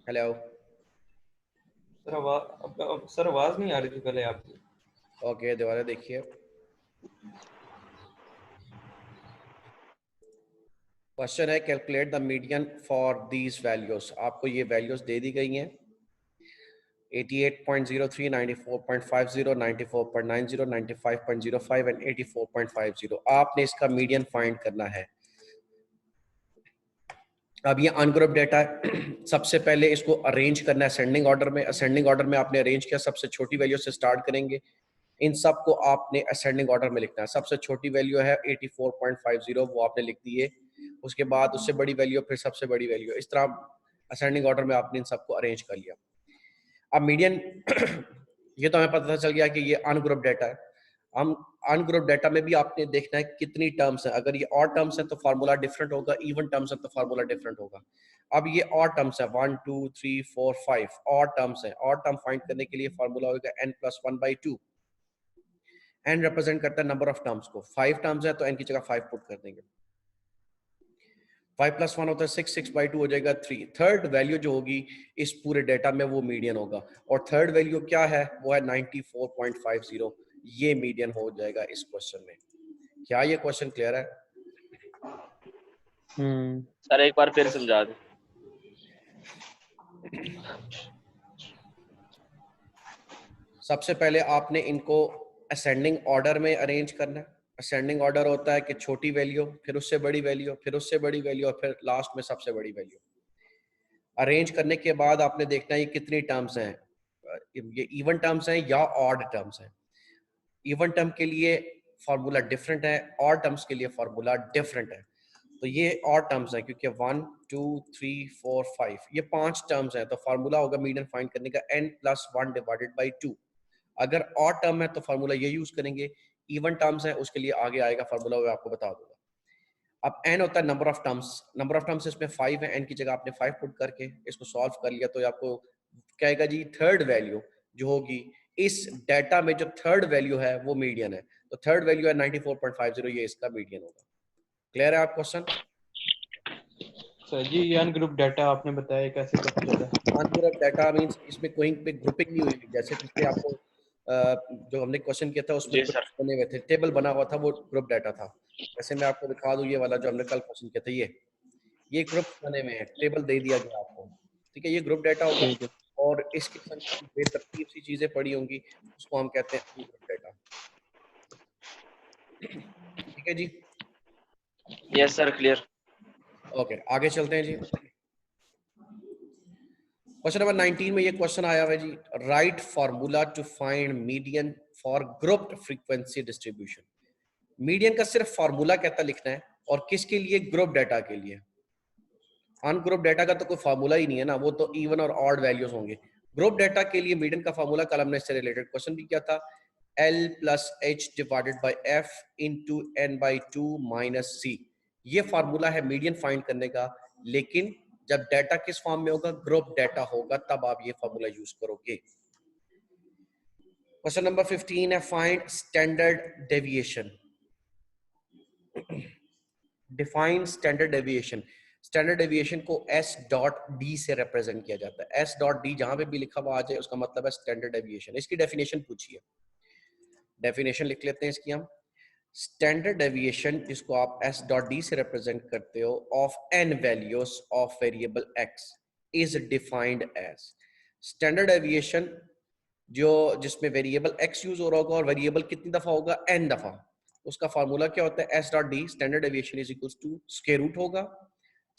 Hello. Sir आवाज नहीं आ रही थी पहले आपकी। ओके, दोबारा देखिए। क्वेश्चन है calculate the median for these values. आपको ये वैल्यूज दे दी गई हैं 88.03, 94.50, 94.90, 95.05 एंड 84.50। आपने इसका मीडियन फाइंड करना है। अब ये अनग्रुप डेटा है। सबसे पहले इसको अरेंज करना है असेंडिंग ऑर्डर में। असेंडिंग ऑर्डर में आपने अरेंज किया, सबसे छोटी वैल्यू से स्टार्ट करेंगे। इन सब को आपने असेंडिंग ऑर्डर में लिखना है। सबसे छोटी वैल्यू है 84.50, वो आपने लिख दी है। उसके बाद उससे बड़ी वैल्यू, फिर सबसे बड़ी वैल्यू, इस तरह असेंडिंग ऑर्डर में आपने इन सबको अरेंज कर लिया। अब मीडियन ये तो हमें पता चल गया कि ये अनग्रुप डेटा है। हम अनग्रुप डेटा में भी आपने देखना है कितनी टर्म्स है। अगर ये और टर्म्स है तो फार्मूला डिफरेंट होगा, इवन टर्म्स है तो फार्मूला डिफरेंट होगा। अब ये और टर्म्स है 1 2 3 4 5 और टर्म्स है। और टर्म फाइंड करने के लिए फार्मूला होगा n+1/2। एन रिप्रेजेंट करता है नंबर ऑफ टर्म्स को। 5 टर्म्स है तो एन की जगह 5 पुट कर देंगे। 5+1 होता है 6, 6/2 हो जाएगा 3। थर्ड वैल्यू जो होगी इस पूरे डेटा में वो मीडियन होगा। और थर्ड वैल्यू क्या है? वो है 94.50। ये मीडियन हो जाएगा इस क्वेश्चन में। क्या ये क्वेश्चन क्लियर है? सर एक बार फिर समझा दें। सबसे पहले आपने इनको असेंडिंग ऑर्डर में अरेंज करना है। असेंडिंग ऑर्डर होता है कि छोटी वैल्यू, फिर उससे बड़ी वैल्यू, फिर उससे बड़ी वैल्यू, और फिर लास्ट में सबसे बड़ी वैल्यू। अरेंज करने के बाद आपने देखना है ये कितनी टर्म्स हैं, ये इवन टर्म्स हैं या ऑड टर्म्स हैं। इवन टर्म के लिए फॉर्मूला डिफरेंट है, ऑड टर्म्स के लिए फॉर्मूला डिफरेंट है। तो ये ऑड टर्म्स हैं क्योंकि 1 2 3 4 5 ये 5 टर्म्स हैं। तो फार्मूला होगा मीडियन फाइंड करने का n+1/2। अगर ऑड टर्म है तो फार्मूला ये यूज करेंगे। इवन टर्म्स है उसके लिए आगे आएगा फार्मूला, वो आपको बता दूंगा। अब n होता है number of terms. Number of terms इसमें 5 है। n की जगह आपने 5 पुट करके इसको सॉल्व कर लिया तो आपको कहेगा जी थर्ड वैल्यू जो होगी इस डेटा में, जो थर्ड वैल्यू है वो मीडियन है। तो थर्ड वैल्यू है 94.50, ये इसका मीडियन होगा। क्लियर है आप क्वेश्चन? सर जी ये अनग्रुप डाटा आपने बताया कैसे पता चला? अनग्रुप डाटा मींस इसमें कोई पे ग्रुपिंग नहीं हुई। जैसे पिछले आपको जो हमने क्वेश्चन किया था उसमें जी सर। ग्रुप्स बने हुए थे, टेबल बना हुआ था, वो ग्रुप डाटा था। जैसे मैं आपको दिखा दूं, ये वाला जो हमने कल क्वेश्चन किया था, ये ग्रुप्स बने हुए हैं, टेबल दे दिया गया आपको। ठीक है, ये ग्रुप डाटा होगा। ठीक है। और इस किस्म की बेतरतीब सी चीजें पड़ी होंगी, उसको हम कहते हैं अनग्रुप डाटा। ठीक है जी, यस सर, क्लियर। ओके आगे चलते हैं जी। क्वेश्चन नंबर 19 में ये क्वेश्चन आया हुआ है जी, write formula to find median for grouped frequency distribution. Median का सिर्फ फार्मूला कहता लिखना है, और किसके लिए? ग्रुप डाटा के लिए। अनग्रुप डाटा का तो कोई फार्मूला ही नहीं है ना, वो तो इवन और ऑड वैल्यूज होंगे। ग्रुप डाटा के लिए मीडियन का फार्मूला कल हमने इससे रिलेटेड क्वेश्चन भी किया था, L+H/F into n/2 minus C। ये फार्मूला है मीडियन फाइंड करने का। लेकिन जब डाटा किस फॉर्म में होगा? ग्रुप डाटा होगा, तब आप ये फार्मूला यूज करोगे। क्वेश्चन नंबर 15 है, find standard deviation. Define standard deviation. Standard deviation को S.D से रिप्रेजेंट किया जाता है। S.D जहां पे भी लिखा हुआ आ जाए उसका मतलब है स्टैंडर्ड डेविएशन। इसकी डेफिनेशन पूछिए। डेफिनेशन लिख लेते हैं इसकी हम। स्टैंडर्ड डेविएशन जिसको आप S.D से रिप्रेजेंट करते हो, of n values of variable x is defined as. Standard deviation जो जिसमें वेरिएबल x यूज हो रहा होगा, और वेरिएबल कितनी दफा होगा? n दफा। उसका फार्मूला क्या होता है? S.D standard deviation is equals to square root होगा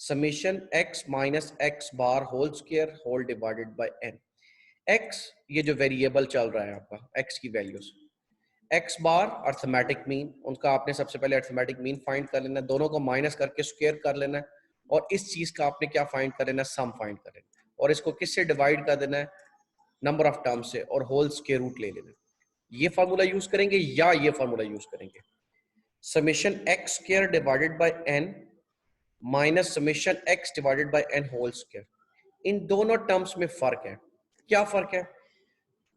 summation x minus x bar whole square whole divided by n। x ये जो वेरिएबल चल रहा है आपका, x की वैल्यूज, x बार अर्थमेटिक मीन, उनका आपने सबसे पहले अर्थमेटिक मीन फाइंड कर लेना है, दोनों को माइनस करके स्क्वायर कर लेना है, और इस चीज का आपने क्या फाइंड कर लेना है? सम फाइंड कर लेना है, और इसको किससे डिवाइड कर देना है? नंबर ऑफ टर्म्स से, और होल स्क्वायर रूट ले लेना है। ये फार्मूला यूज करेंगे या ये फार्मूला यूज करेंगे? Summation x square divided by n minus summation x divided by n whole square. इन दोनों टर्म्स में फर्क है। क्या फर्क है?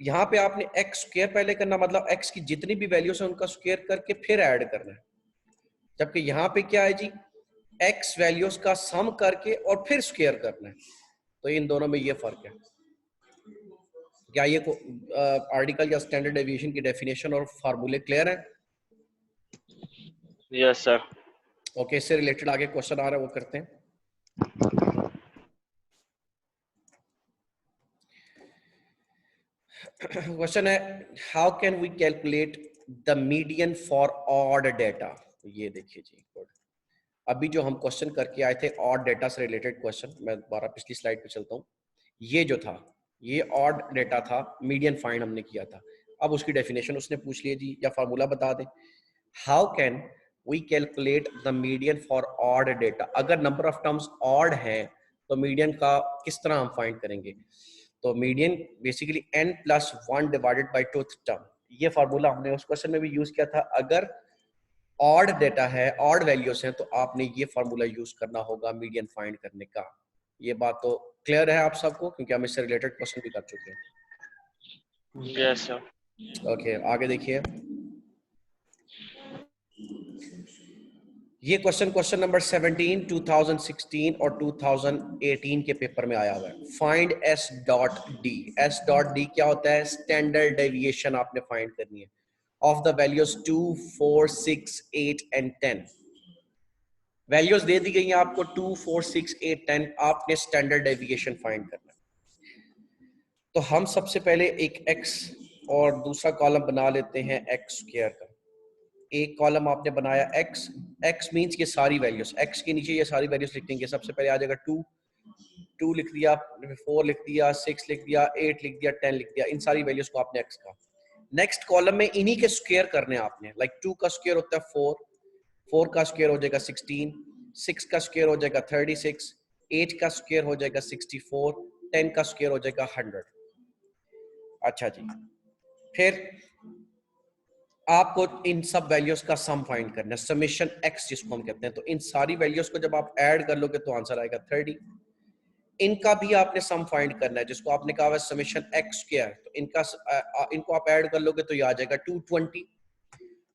यहाँ पे आपने x स्क्वायर पहले करना, मतलब x की जितनी भी वैल्यूज है उनका स्क्वायर करके फिर ऐड करना है। जबकि यहाँ पे क्या है जी? x वैल्यूज का सम करके और फिर स्क्वायर करना है। तो इन दोनों में ये फर्क है। क्या ये आर्टिकल या स्टैंडर्ड डेविएशन की डेफिनेशन और फार्मूले क्लियर है? Yes sir. ओके, इससे रिलेटेड आगे क्वेश्चन आ रहा है, वो करते हैं। क्वेश्चन है, how can we calculate the median for odd data. ये देखिए जी, अभी जो हम क्वेश्चन करके आए थे ऑड डेटा से रिलेटेड क्वेश्चन, मैं दोबारा पिछली स्लाइड पे चलता हूँ। ये जो था, ये ऑड डेटा था, मीडियन फाइंड हमने किया था। अब उसकी डेफिनेशन उसने पूछ लिया जी, या फार्मूला बता दें। How can we calculate the median for odd data. अगर नंबर ऑफ टर्म्स ऑड है तो मीडियन का किस तरह हम फाइंड करेंगे? तो median basically n+1 divided by tooth term. ये फार्मूला हमने उस क्वेश्चन में भी यूज किया था। अगर ऑड डेटा है, ऑड वैल्यूज हैं, तो आपने ये फार्मूला यूज करना होगा मीडियन फाइंड करने का। ये बात तो क्लियर है आप सबको, क्योंकि हम इससे रिलेटेड क्वेश्चन भी कर चुके हैं। Yes sir. ओके, आगे देखिए। ये क्वेश्चन नंबर 17 2016 और 2018 के पेपर में आया हुआ है। Find S.D। S.D क्या होता है? स्टैंडर्ड डेविएशन आपने फाइंड करनी है of the values 2, 4, 6, 8 and 10। Values दे दी गई हैं आपको 2, 4, 6, 8, 10। आपने स्टैंडर्ड डेविएशन फाइंड करना है। तो हम सबसे पहले एक x और दूसरा कॉलम बना लेते हैं x स्क्वायर का। एक कॉलम आपने बनाया x मींस ये सारी वैल्यूज, x के नीचे ये सारी वैल्यूज लिख देंगे। सबसे पहले आ जाएगा 2 लिख दिया, 4 लिख दिया, 6 लिख दिया, 8 लिख दिया, 10 लिख दिया। इन सारी वैल्यूज को आपने x का। नेक्स्ट कॉलम में इन्हीं के स्क्वायर करने आपने। लाइक 2 का स्क्वायर होता है 4, 4 का स्क्वायर हो जाएगा 16, 6 का स्क्वायर हो जाएगा 36, 8 का स्क्वायर हो जाएगा 64, 10 का स्क्वायर हो जाएगा 100। अच्छा जी, फिर आपको इन सब वैल्यूज का सम फाइंड करना है, समेशन x जिसको हम कहते हैं। तो इन सारी वैल्यूज को जब आप ऐड कर लोगे तो आंसर आएगा 30। इनका भी आपने सम फाइंड करना है, जिसको आपने कहा है समेशन x स्क्वायर। तो इनको आप ऐड कर लोगे तो ये आ जाएगा 220।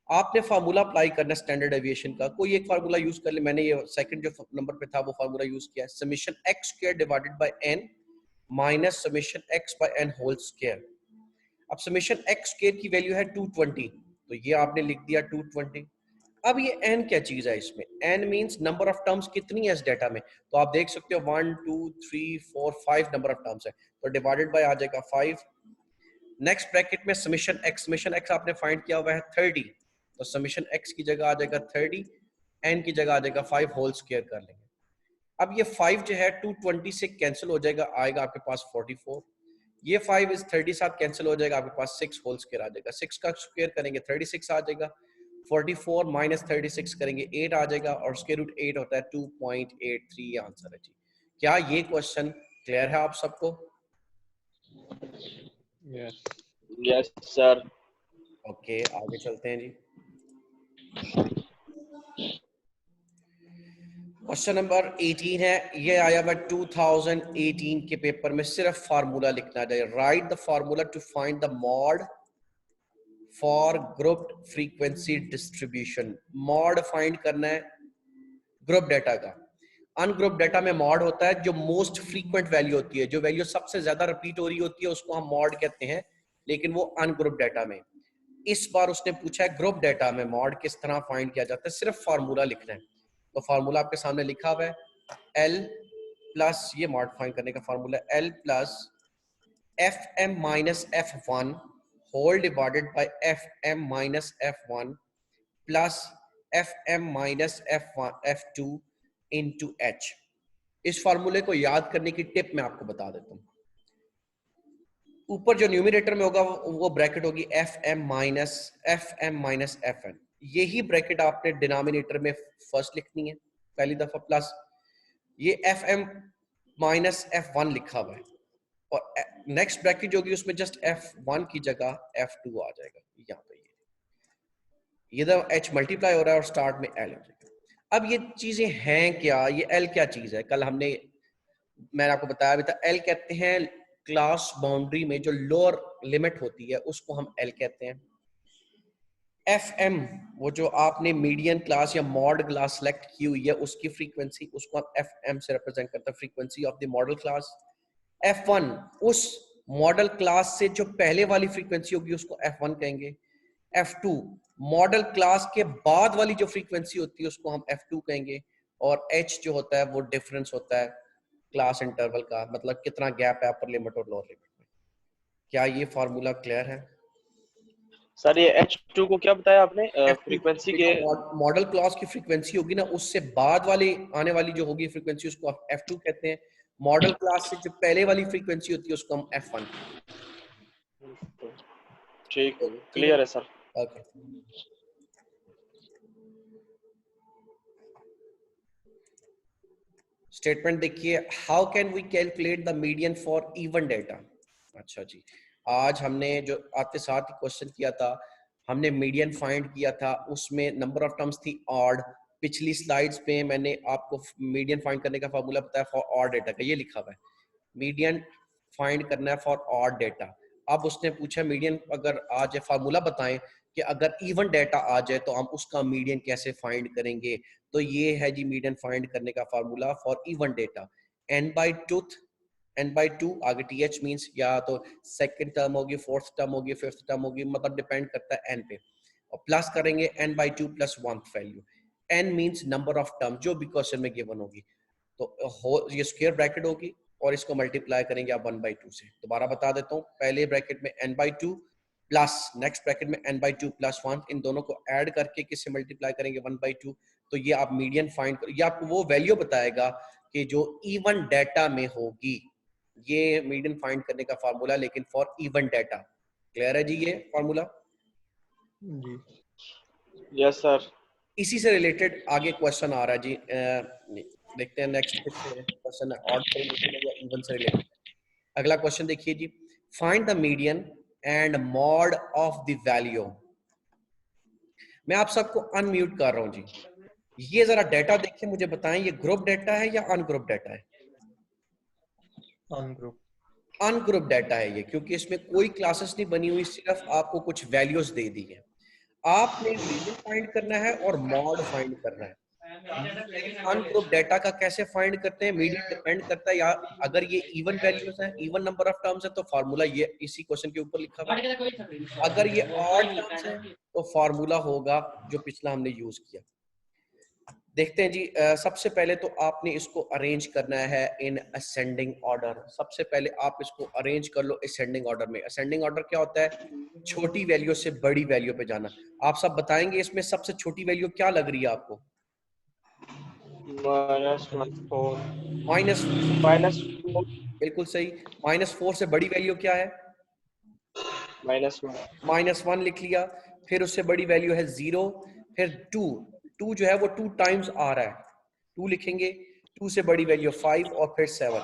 आपने फार्मूला अप्लाई करना है स्टैंडर्ड डेविएशन का। कोई एक फार्मूला यूज कर ले। मैंने ये सेकंड जो नंबर पे था वो फार्मूला यूज किया है, summation x square divided by n minus summation x by n whole square. अब समेशन x स्क्वायर की वैल्यू है 220, तो ये आपने लिख दिया 220। अब ये n क्या चीज है इसमें? n means number of terms कितनी है इस डेटा में। तो आप देख सकते हो 1, 2, 3, 4, 5 नंबर ऑफ टर्म्स है, तो डिवाइडेड बाय आ जाएगा 5। नेक्स्ट ब्रैकेट में समेशन x आपने फाइंड किया हुआ है 30, तो समेशन x की जगह आ जाएगा 30, n की जगह आ जाएगा 5 होल स्क्वायर कर लेंगे। अब ये 5 जो है 220 से कैंसिल हो जाएगा, आएगा आपके पास 44। ये 5 इस 30 साथ कैंसिल हो जाएगा, आपके पास 6 होल स्क्वायर आ जाएगा। 6 का स्क्वायर करेंगे 36 आ जाएगा, 44 माइनस 36 करेंगे 8 आ जाएगा, और स्क्वायर रूट 8 होता है 2.83। आंसर है जी। क्या ये क्वेश्चन क्लियर है आप सबको? Yes yes sir. ओके, आगे चलते हैं जी। क्वेश्चन नंबर 18 है, ये आया हुआ 2018 के पेपर में। सिर्फ फार्मूला लिखना चाहिए। Write the formula to find the mode for grouped frequency distribution. Mode find करना है ग्रुप डेटा का। अनग्रुप डेटा में मॉड होता है जो मोस्ट फ्रीक्वेंट वैल्यू होती है, जो वैल्यू सबसे ज्यादा रिपीट हो रही होती है, उसको हम मॉड कहते हैं। लेकिन वो अनग्रुप डेटा में। इस बार उसने पूछा है ग्रुप डेटा में मॉड किस तरह फाइंड किया जाता है। सिर्फ फार्मूला लिखना है। तो फार्मूला आपके सामने लिखा हुआ है, L प्लस, ये मॉड फाइंड करने का फार्मूला है, L plus FM minus F1 whole divided by FM minus F1 plus FM minus F2 into H। इस फार्मूले को याद करने की टिप मैं आपको बता देता हूँ। ऊपर जो न्यूमरेटर में होगा वो ब्रैकेट होगी FM माइनस FN। यही ब्रैकेट आपने डिनोमिनेटर में फर्स्ट लिखनी है पहली दफा, प्लस ये FM माइनस F1 लिखा हुआ है, और नेक्स्ट ब्रैकेट जो होगी उसमें जस्ट F1 की जगह F2 आ जाएगा। यहाँ पे ये तो H मल्टीप्लाई हो रहा है और स्टार्ट में L हो जाएगा। अब ये चीजें हैं क्या? ये L क्या चीज है? कल मैंने आपको बताया भी था। L कहते हैं क्लास बाउंड्री में जो लोअर लिमिट होती है उसको हम L कहते हैं। FM वो जो आपने मीडियन क्लास या मॉड क्लास सेलेक्ट की हुई है उसकी फ्रीक्वेंसी, उसको हम FM से रिप्रेजेंट करते हैं, frequency of the model class. F1 उस मॉडल क्लास से जो पहले वाली फ्रीक्वेंसी होगी उसको F1 कहेंगे। F2 मॉडल क्लास के बाद वाली जो फ्रीक्वेंसी होती है उसको हम F2 कहेंगे। और H जो होता है वो डिफरेंस होता है क्लास इंटरवल का, मतलब कितना गैप है अपर लिमिट और लोअर लिमिट में। क्या ये फार्मूला क्लियर है? सर ये H2 को क्या बताया आपने? F2 फ्रीक्वेंसी के मॉडल क्लॉज की फ्रीक्वेंसी होगी ना, उससे बाद वाली आने वाली जो होगी फ्रीक्वेंसी उसको आप F2 कहते हैं। मॉडल क्लास से जो पहले वाली फ्रीक्वेंसी होती है उसको हम F1 ठीक, ठीक है। क्लियर है सर। ओके, स्टेटमेंट देखिए, how can we calculate the median for even data. अच्छा जी, आज हमने जो आते साथ ही क्वेश्चन किया था, हमने मीडियन फाइंड किया था, उसमें नंबर ऑफ टर्म्स थी ऑड। पिछली स्लाइड्स पे मैंने आपको मीडियन फाइंड करने का फार्मूला बताया फॉर ऑड डेटा का, ये लिखा हुआ है मीडियन फाइंड करना है फॉर ऑड डेटा। अब उसने पूछा मीडियन अगर आ जाए, फार्मूला बताएं कि अगर इवन डेटा आ जाए तो हम उसका मीडियन कैसे फाइंड करेंगे। तो ये है जी मीडियन फाइंड करने का formula for even data, n/2 आगे th मींस या तो सेकंड टर्म होगी, फोर्थ टर्म होगी, फिफ्थ टर्म होगी, मतलब डिपेंड करता है n पे। और प्लस करेंगे n/2 plus 1th value. n means number of term जो भी क्वेश्चन में गिवन होगी, तो ये स्क्वायर ब्रैकेट होगी और इसको मल्टीप्लाई करेंगे आप 1/2 से। दोबारा बता देता हूँ, पहले ब्रैकेट में n/2 प्लस नेक्स्ट ब्रैकेट में n/2 प्लस 1, इन दोनों को ऐड करके किससे मल्टीप्लाई करेंगे 1/2। तो ये आप मीडियन फाइंड कर, ये आपको वो वैल्यू बताएगा कि जो इवन डेटा में होगी। ये मीडियन फाइंड करने का फार्मूला, लेकिन फॉर इवन डेटा। क्लियर है जी ये फार्मूला? जी यस सर। इसी से रिलेटेड आगे क्वेश्चन आ रहा है जी, देखते हैं नेक्स्ट क्वेश्चन है ऑड से रिलेटेड है या इवन से रिलेटेड। अगला क्वेश्चन देखिए जी, find the median and mode of the value. मैं आप सबको अनम्यूट कर रहा हूं जी, ये जरा डेटा देखिए, मुझे बताएं ये ग्रुप डेटा है या अनग्रुप डेटा है? अनग्रुप अनग्रुप डेटा है ये, क्योंकि इसमें कोई क्लासेस नहीं बनी हुई, सिर्फ आपको कुछ वैल्यूज दे दी है। आपने मीडियन फाइंड करना है और मॉड फाइंड करना है। अनग्रुप डेटा का कैसे फाइंड करते हैं? मीडियन डिपेंड करता है, या अगर ये इवन वैल्यूज हैं, इवन नंबर ऑफ टर्म्स है, तो फार्मूला ये इसी क्वेश्चन के ऊपर लिखा हुआ है। अगर ये ऑड टर्म्स है तो फार्मूला होगा जो पिछला हमने यूज किया। देखते हैं जी, सबसे पहले तो आपने इसको अरेंज करना है इन असेंडिंग ऑर्डर। सबसे पहले आप इसको अरेंज कर लो असेंडिंग ऑर्डर में। असेंडिंग ऑर्डर क्या होता है? छोटी वैल्यू से बड़ी वैल्यू पे जाना। आप सब बताएंगे इसमें सबसे छोटी वैल्यू क्या लग रही है आपको? -4 माइनस। -4 बिल्कुल सही। -4 से बड़ी वैल्यू क्या है? -1 -1 लिख लिया। फिर उससे बड़ी वैल्यू है 0। फिर 2, 2 जो है वो 2 टाइम्स आ रहा है, 2 लिखेंगे। 2 से बड़ी वैल्यू 5 और फिर 7।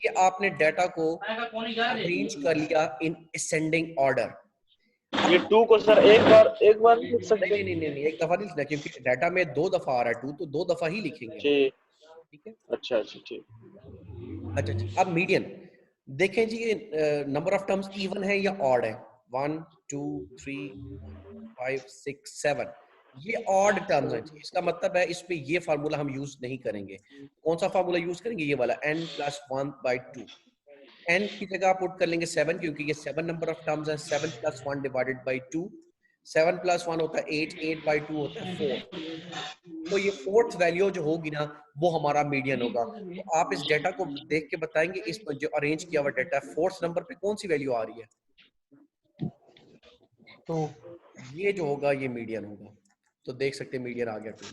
ये आपने डाटा को अरेंज कर लिया इन असेंडिंग ऑर्डर। ये 2 को सर एक बार लिख नहीं सकते नहीं हैं? नहीं नहीं, एक दफा नहीं लिखना, क्योंकि डाटा में 2 दफा आ रहा है 2, तो 2 दफा ही लिखेंगे हम। ठीक। ठीक है। अच्छा अच्छा ठीक। अच्छा जी, अब मीडियन देखें जी, ये नंबर ऑफ टर्म्स इवन है या ऑड है? 1 2 3 5 6 7, ये ऑड टर्म्स हैं। इसका मतलब है इस पे ये फार्मूला हम यूज नहीं करेंगे। कौन सा फार्मूला यूज करेंगे? ये वाला n+1/2। n की जगह आप पुट कर लेंगे 7, क्योंकि ये 7 नंबर ऑफ टर्म्स है। 7 + 1 / 2, 7 + 1 होता है 8, 8/2 होता है 4। तो ये फोर्थ वैल्यू जो होगी ना, वो हमारा मीडियन होगा। तो आप इस डेटा को देख के बताएंगे, इस पर जो अरेंज किया हुआ डेटा है, फोर्थ नंबर पे कौन सी वैल्यू आ रही है? 2 ये जो होगा ये मीडियन होगा। तो देख सकते हैं मीडियन आ गया 2।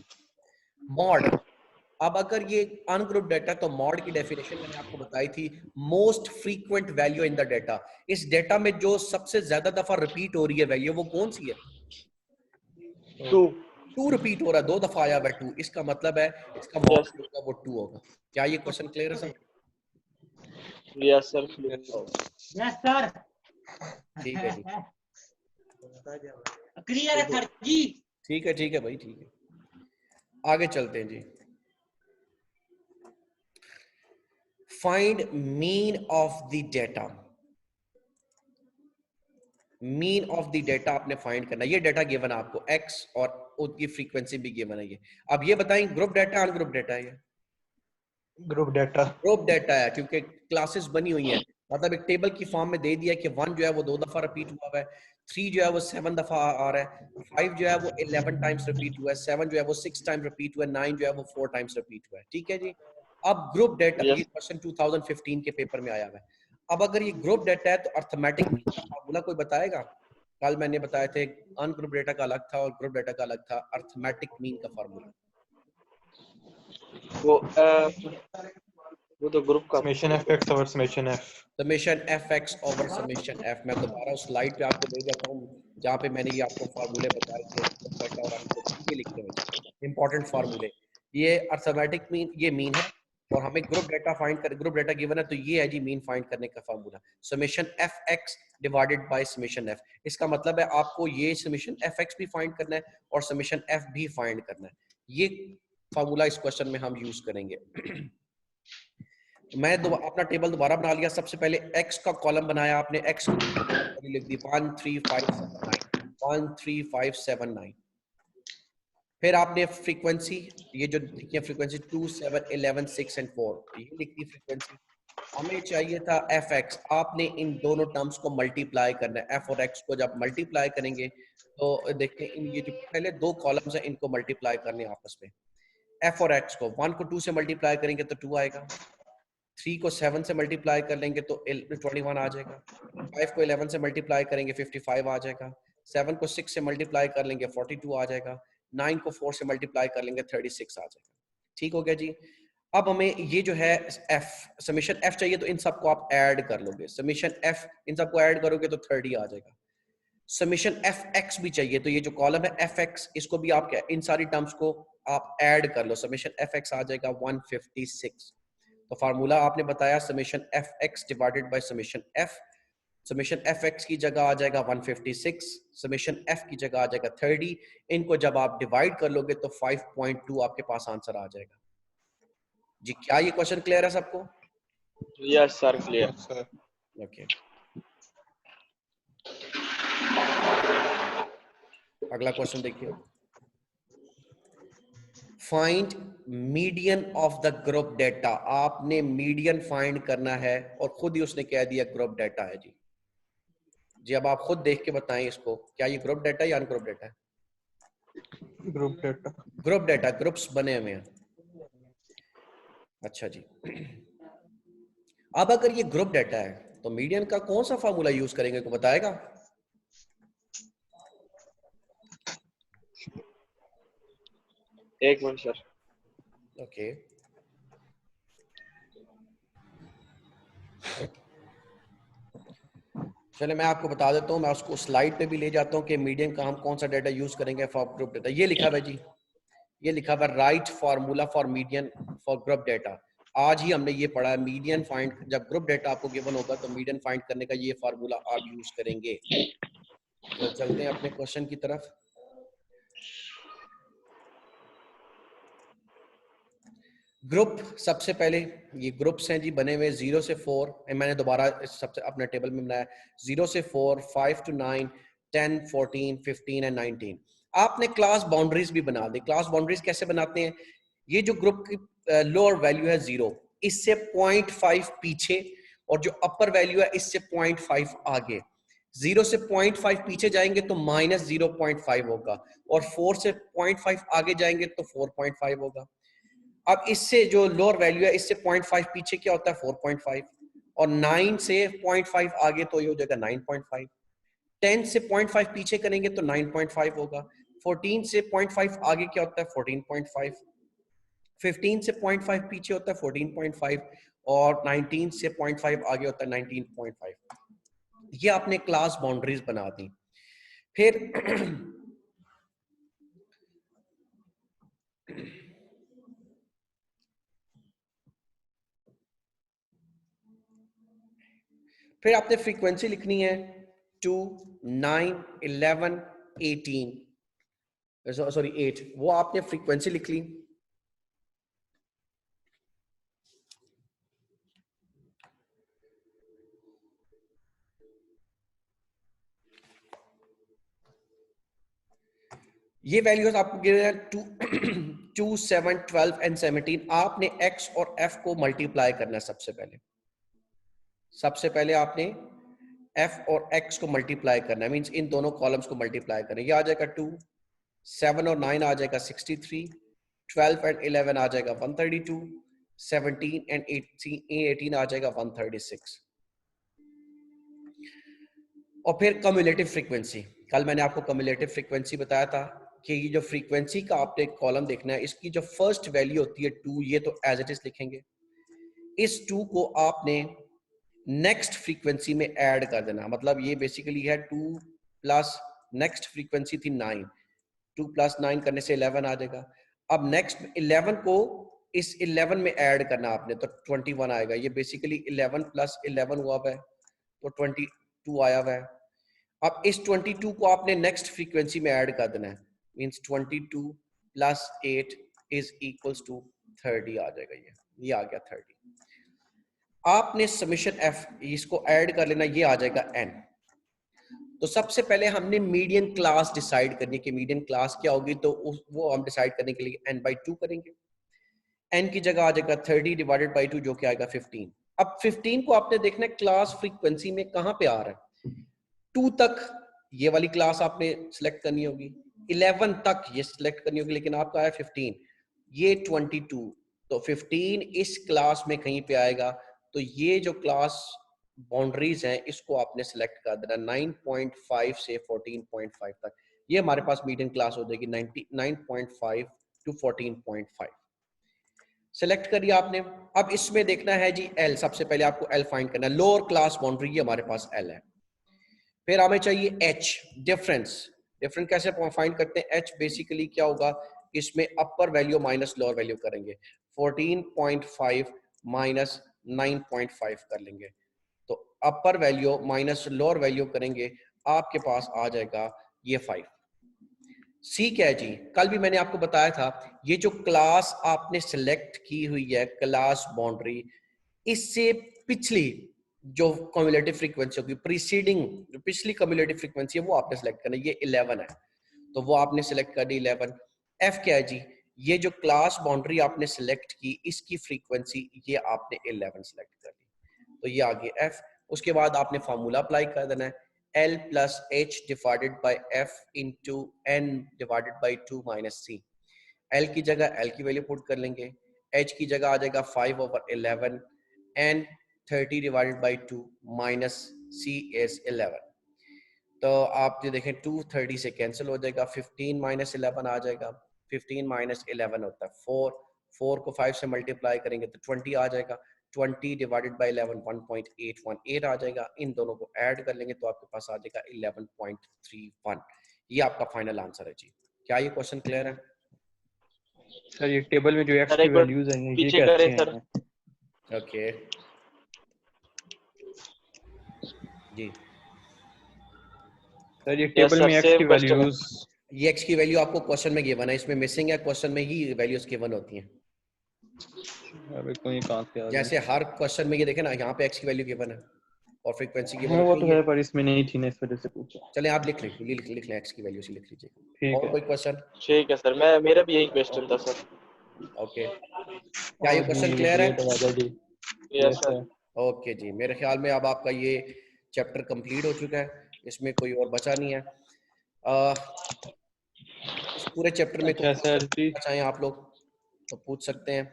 मॉड, अब अगर ये अनग्रुप डेटा, तो मॉड की डेफिनेशन मैंने आपको बताई थी, most frequent value in the data. इस डेटा में जो सबसे ज्यादा दफा रिपीट हो रही है वैल्यू, वो कौन सी है? 2। 2 रिपीट हो रहा है, 2 दफा आया हुआ है 2, इसका मतलब है इसका मॉड यस जो होगा वो 2 होगा। क्या ये क्वेश्चन क्लियर है सब? Yes sir. Yes sir. ठीक है जी, क्लियर है सर जी। ठीक है ठीक है भाई, ठीक है। आगे चलते हैं जी। Find mean of the data. Mean of the data आपने फाइंड करना। ये डेटा गिवन है आपको, x और उसकी फ्रीक्वेंसी भी गिवन है ये। अब ये बताएं ग्रुप डेटा अनग्रुप डेटा है? ये ग्रुप डेटा ग्रुप डेटा है, क्योंकि क्लासेस बनी हुई हैं। मतलब एक टेबल की फॉर्म में दे दिया कि 1 जो है वो 2 दफा रिपीट हुआ है, 3 जो है वो 7 दफा आ रहा है, 5 जो है वो 11 टाइम्स रिपीट हुआ है, 7 जो है वो 6 टाइम रिपीट हुआ है, 9 जो है वो 4 टाइम्स रिपीट हुआ है। ठीक है जी। अब ग्रुप डेटा, ये यस क्वेश्चन 2015 के पेपर में आया हुआ है। अब अगर ये ग्रुप डेटा है तो अर्थमेटिक मीन का फार्मूला कोई बताएगा? कल मैंने बताए थे अनग्रुप डेटा का अलग था और ग्रुप डेटा का अलग था, अर्थमेटिक मीन का फार्मूला। वो तो ग्रुप का summation fx over summation f। Summation fx over summation f। मैं दोबारा उस स्लाइड पे आपको ले जाता हूँ जहाँ पे मैंने ये आपको फार्मूले बताए थे, ग्रुप डेटा और अनग्रुप, ये लिखे हुए इंपॉर्टेंट फार्मूले। ये अर्थमेटिक मीन, ये मीन है, और हमें ग्रुप डेटा फाइंड कर, ग्रुप डेटा गिवन है तो ये है जी मीन फाइंड करने का formula, summation fx divided by summation f। इसका मतलब है आपको ये समेशन fx भी फाइंड करना है और समेशन f भी फाइंड करना है। ये फार्मूला इस क्वेश्चन में हम यूज करेंगे। मैं अपना टेबल दोबारा बना लिया। सबसे पहले x का कॉलम बनाया आपने, x लिख दी 13579। फिर आपने फ्रीक्वेंसी, ये जो लिखी है फ्रीक्वेंसी 2, 7, 11, 6 एंड 4, ये लिख दी फ्रीक्वेंसी। हमें चाहिए था fx। आपने इन दोनों टर्म्स को मल्टीप्लाई करना है। f और x को जब मल्टीप्लाई करेंगे तो देखते हैं, इन ये जो पहले दो कॉलम्स हैं इनको मल्टीप्लाई करने आपस में। f और x को 1 को 2 से मल्टीप्लाई करेंगे तो 2 आएगा, 3 को 7 से मल्टीप्लाई कर लेंगे तो 21 आ जाएगा, 5 को 11 से मल्टीप्लाई करेंगे 55 आ जाएगा, 7 को 6 से मल्टीप्लाई कर लेंगे 42 आ जाएगा, 9 को 4 से मल्टीप्लाई कर लेंगे 36 आ जाएगा। ठीक हो गया जी। अब हमें ये जो है f, समेशन f चाहिए तो इन सबको आप ऐड कर लोगे, समेशन f इन सबको ऐड करोगे तो 30 आ जाएगा। समेशन fx भी चाहिए तो ये जो कॉलम है fx, इसको भी आप इन सारी टर्म्स को आप ऐड कर लो, समेशन fx आ जाएगा 156। तो फार्मूला आपने बताया summation fx divided by summation f। Summation fx की जगह आ जाएगा 156, समेशन f की जगह आ जाएगा 30। इनको जब आप डिवाइड कर लोगे तो 5.2 आपके पास आंसर आ जाएगा जी। क्या ये क्वेश्चन क्लियर है सबको? Yes sir clear. Yes, sir. Okay, अगला क्वेश्चन देखिए। Find median of the group data. आपने मीडियन फाइंड करना है और खुद ही उसने कह दिया ग्रुप डेटा है जी। जी अब आप खुद देख के बताएं इसको, क्या ये ग्रुप डेटा या अनग्रुप डेटा है? Group data. Group data, groups बने हुए हैं। अच्छा जी। अब अगर ये ग्रुप डेटा है तो मीडियन का कौन सा फार्मूला यूज करेंगे, को बताएगा? एक मिनट सर। ओके, चले मैं आपको बता देता हूँ, मैं उसको स्लाइड पे भी ले जाता हूँ कि मीडियन का हम कौन सा डेटा यूज करेंगे फॉर ग्रुप डेटा। ये लिखा हुआ है जी, ये लिखा हुआ right formula for median for group data. आज ही हमने ये पढ़ा है, मीडियन फाइंड, जब ग्रुप डेटा आपको गिवन होगा तो मीडियन फाइंड करने का ये फार्मूला आप यूज करेंगे। तो चलते हैं अपने क्वेश्चन की तरफ। ग्रुप, सबसे पहले ये ग्रुप्स हैं जी बने हुए 0 से 4, मैंने दोबारा सबसे अपने टेबल में बनाया 0 से 4, 5 to 9, 10, 14, 15 एंड 19। आपने क्लास बाउंड्रीज भी बना दी। क्लास बाउंड्रीज कैसे बनाते हैं? ये जो ग्रुप की लोअर वैल्यू है 0, इससे 0.5 पीछे, और जो अपर वैल्यू है इससे 0.5 आगे। 0 से 0.5 पीछे जाएंगे तो -0.5 होगा, और 4 से 0.5 आगे जाएंगे तो 4.5 होगा। अब इससे जो लोअर वैल्यू है इससे 0.5 पीछे क्या होता है 4.5, और 9 से 0.5 आगे तो ये हो जाएगा 9.5। 10 से 0.5 पीछे करेंगे तो 9.5 होगा। 14 से 0.5 आगे क्या होता है 14.5। 15 से 0.5 पीछे होता है 14.5, और 19 से 0.5 आगे होता है 19.5। ये आपने क्लास बाउंड्रीज बना दी। फिर फिर आपने फ्रीक्वेंसी लिखनी है 2, 9, 11, 18, सॉरी 8, वो आपने फ्रीक्वेंसी लिख ली। ये वैल्यूज आपको गिरे हैं 2, 7, 12 एंड 17। आपने x और f को मल्टीप्लाई करना है सबसे पहले। सबसे पहले आपने f और x को मल्टीप्लाई करना है, मींस इन दोनों कॉलम्स को मल्टीप्लाई करना है। ये आ जाएगा 2, 7 और 9 आ जाएगा 63, 12 एंड 11 आ जाएगा 132, 17 एंड 18 आ जाएगा 136। और फिर कम्युलेटिव फ्रीक्वेंसी, कल मैंने आपको कम्युलेटिव फ्रीक्वेंसी बताया था कि ये जो फ्रीक्वेंसी का आपने कॉलम देखना है, इसकी जो फर्स्ट वैल्यू होती है 2, ये तो एज इट इज लिखेंगे। इस 2 को आपने नेक्स्ट फ्रीक्वेंसी में ऐड कर देना, मतलब ये बेसिकली है 2 प्लस नेक्स्ट फ्रीक्वेंसी थी 9, 2 प्लस 9 करने से 11 आ जाएगा। अब नेक्स्ट 11 को इस 11 में ऐड करना आपने, तो 21 आएगा। ये बेसिकली 11 प्लस 11 हुआ हुआ है, तो 22 आया हुआ है। अब इस 22 को आपने नेक्स्ट फ्रीक्वेंसी में ऐड कर देना है, means 22 plus 8 is equals to 30 आ जाएगा। ये आ गया 30। आपने समेशन f इसको ऐड कर लेना, ये आ जाएगा n। तो सबसे पहले हमने मीडियन क्लास डिसाइड करनी है कि मीडियन क्लास क्या होगी, तो वो हम डिसाइड करने के लिए n/2 करेंगे। n की जगह आ जाएगा 30 डिवाइडेड बाई 2 जो कि आएगा 15। अब 15 को आपने देखना है क्लास फ्रीक्वेंसी में कहां पे आ रहा है। 2 तक ये वाली क्लास आपने सिलेक्ट करनी होगी, 11 तक ये सिलेक्ट करनी होगी, लेकिन आपका है 15, ये 22, तो 15 इस क्लास में कहीं पे आएगा। तो ये जो क्लास बाउंड्रीज हैं इसको आपने सिलेक्ट कर देना 9.5 से 14.5 तक। ये हमारे पास मीडियन क्लास हो जाएगी 9.5 टू 14.5। सिलेक्ट करिए आपने। अब इसमें देखना है जी L, सबसे पहले आपको L फाइंड करना है। लोअर क्लास बाउंड्री ये हमारे पास L है। फिर हमें चाहिए H, डिफरेंस। डिफरेंस कैसे फाइंड करते हैं? H बेसिकली क्या होगा, इसमें अपर वैल्यू माइनस लोअर वैल्यू करेंगे, 14.5 माइनस 9.5 कर लेंगे, तो अपर वैल्यू माइनस लोअर वैल्यू करेंगे, आपके पास आ जाएगा ये 5। सी क्या है जी? कल भी मैंने आपको बताया था, ये जो क्लास आपने सिलेक्ट की हुई है क्लास बाउंड्री, इससे पिछली जो कम्युलेटिव फ्रीक्वेंसी होगी, प्रीसीडिंग जो पिछली कम्युलेटिव फ्रीक्वेंसी है वो आपने सिलेक्ट करना है। ये 11 है तो वो आपने सिलेक्ट कर दी 11। एफ क्या है जी? ये जो क्लास बाउंड्री आपने सिलेक्ट की इसकी फ्रीक्वेंसी ये आपने 11 सिलेक्ट कर दी, तो ये आ गया एफ। उसके बाद आपने फार्मूला अप्लाई कर देना है, L plus H divided by F into N divided by 2 minus C। L की जगह L की वैल्यू पुट कर लेंगे, H की जगह आ जाएगा 5/11, N 30 divided by 2 minus C is 11। तो आप जो देखें 230 से कैंसिल हो जाएगा, 15 माइनस 11 आ जाएगा, 15 माइनस 11 होता है 4, 4 को 5 से मल्टीप्लाई करेंगे तो 20 आ जाएगा, 20 डिवाइडेड बाय 11 1.818 आ जाएगा। इन दोनों को ऐड कर लेंगे तो आपके पास आ जाएगा 11.31। ये आपका फाइनल आंसर है जी। क्या ये क्वेश्चन क्लियर है? सर ये टेबल में जो x सर की एक बार वैल्यूज हैं ये पीछे कैसे करें सर। हैं? ओके जी, सर ये यस टेबल सर, में x सेम की क्वेश्चन है। वैल्यूज, ये x की वैल्यू आपको क्वेश्चन में गिवन है, इसमें मिसिंग है, क्वेश्चन में ही वैल्यूज गिवन होती हैं। अबे कोई कहां से आ गई? जैसे हर क्वेश्चन में ये देखें ना, यहाँ पे x की वैल्यू गिवन है और फ्रीक्वेंसी गिवन हाँ वो होती तो है। है पर इसमें नहीं थी ना, इस वजह से पूछा। चलें आप लिख लें x की वैल्यू से लिख लीजिए। ठीक और है। कोई क्वेश्चन? ठीक है सर, मैं मेरा भी यही क्वेश्चन था सर। ओके, क्या ये और क्वेश्चन जी क्लियर है? लिखिए दादा जी। Yes yes sir. Sir. Okay जी, मेरे ख्याल में अब आपका ये चैप्टर कंप्लीट हो चुका है, इसमें कोई और बचा नहीं है। इस पूरे चैप्टर में कोई अच्छा सर जी, पूछना चाहें आप लोग तो पूछ सकते हैं।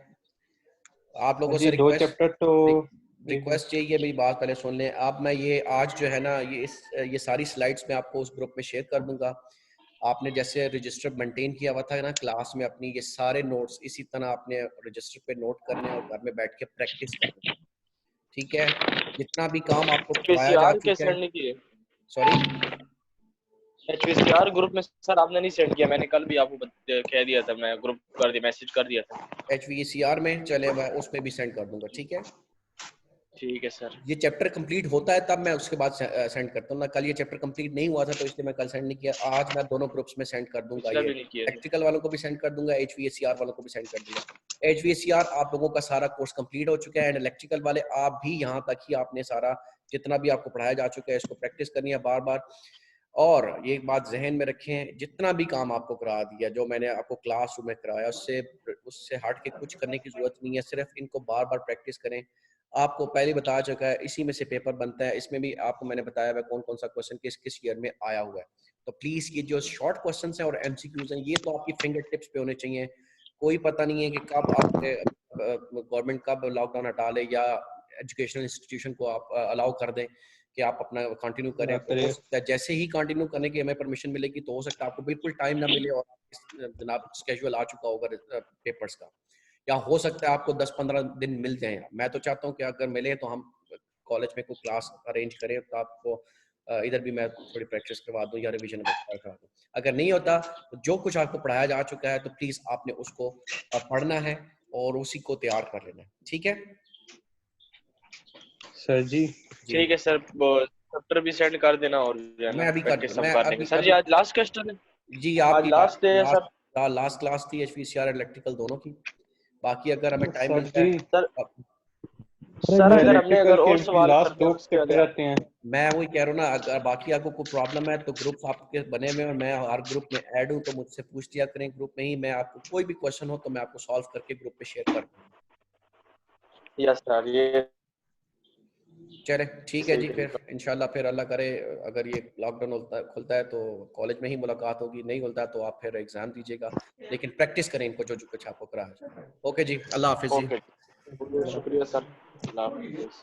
आप लोगों से जी दो रिक्वेस्ट चैप्टर तो रिक्वेस्ट यही है, मेरी बात पहले सुन लें आप। मैं ये आज जो है ना ये सारी स्लाइड्स मैं आपको उस ग्रुप में शेयर कर दूंगा। आपने जैसे रजिस्टर मेंटेन किया हुआ था ना क्लास में अपनी, ये सारे नोट्स इसी तरह आपने रजिस्टर पे नोट करने और घर में बैठ के प्रैक्टिस करनी है, ठीक है? जितना भी काम आपको पढ़ाया जा HPCR के चुका है। सेंड नहीं किए? सॉरी, HPCR ग्रुप में सर आपने नहीं सेंड किया, मैंने कल भी आपको कह दिया था, मैं ग्रुप कर दिया, मैसेज कर दिया था। HVACR में चले, मैं उसमें भी सेंड कर दूंगा, ठीक है? ठीक है सर। ये चैप्टर कंप्लीट होता है तब मैं उसके बाद सेंड करता हूँ ना। कल ये चैप्टर कंप्लीट नहीं हुआ था तो इसलिए मैं कल सेंड नहीं किया। आज मैं दोनों ग्रुप्स में सेंड कर दूंगा, पिछला ये भी नहीं किया सर। प्रैक्टिकल वालों को भी सेंड कर दूंगा, HVACR वालों को भी सेंड कर दूंगा। HVACR आप लोगों का सारा कोर्स कंप्लीट हो चुका है, एंड इलेक्ट्रिकल वाले आप भी यहाँ तक ही आपने सारा जितना भी आपको पढ़ाया जा चुका है इसको प्रैक्टिस करनी है बार बार। और ये बात जहन में रखें, जितना भी काम आपको करा दिया, जो मैंने आपको क्लासरूम में कराया, उससे उससे हट के कुछ करने की जरूरत नहीं है, सिर्फ इनको बार बार प्रैक्टिस करें। आपको पहले बता चुका है, इसी में से पेपर बनता है। इसमें भी आपको मैंने बताया है कौन कौन सा क्वेश्चन किस किस ईयर में आया हुआ है। तो प्लीज ये जो शॉर्ट क्वेश्चन हैं और एमसीक्यूज हैं, ये तो आपकी फिंगर टिप्स पे होने चाहिए। कोई पता नहीं है कि कब आपके गवर्नमेंट कब लॉकडाउन हटा ले या एजुकेशनल इंस्टीट्यूशन को आप अलाउ कर दें कि आप अपना कंटिन्यू करें। तो हो सकता है जैसे ही कंटिन्यू करने की हमें परमिशन मिलेगी तो हो सकता है आपको बिल्कुल टाइम ना मिले और जनाब स्केड्यूल आ चुका होगा पेपर्स का, या हो सकता है आपको 10-15 दिन मिल जाए। मैं तो चाहता हूँ कि अगर मिले तो हम कॉलेज में कोई क्लास अरेंज करें तो आपको इधर भी मैं थोड़ी प्रैक्टिस करवा दूँ या रिवीजन करवा दूँ। अगर नहीं होता तो जो कुछ आपको पढ़ाया जा चुका है तो प्लीज आपने उसको पढ़ना है और उसी को तैयार कर लेना है, ठीक है सर जी? ठीक है सर, चैप्टर भी सेंड कर देना और जो है ना मैं अभी प्रैक्टिस हम मैं कर लेंगे। सर जी आज लास्ट क्वेश्चन है, जी आज आपकी लास्ट डे है सर। लास्ट क्लास थी HPCR इलेक्ट्रिकल दोनों की। बाकी अगर हमें टाइम सर मिलता है जी, सर अगर हमने अगर और सवाल लास्ट करने 2 हैं उसके पेपर आगे रहते हैं। मैं वही कह रहा हूँ ना, अगर बाकी आपको कोई प्रॉब्लम है तो ग्रुप्स आपके बने हुए हैं और मैं हर ग्रुप में ऐड हूँ, तो मुझसे पूछ लिया करें ग्रुप में ही। मैं आपको कोई भी क्वेश्चन हो तो मैं आपको सॉल्व करके ग्रुप पे शेयर कर दूंगा। यस सर, ये चले ठीक है जी, फिर इंशाल्लाह फिर अल्लाह करे अगर ये लॉकडाउन खुलता है तो कॉलेज में ही मुलाकात होगी, नहीं खुलता तो आप फिर एग्जाम दीजिएगा, लेकिन प्रैक्टिस करें इनको जो जो कुछ आपको कराया। ओके जी, अल्लाह हाफिज जी। ओके, शुक्रिया सर, अल्लाह हाफिज़।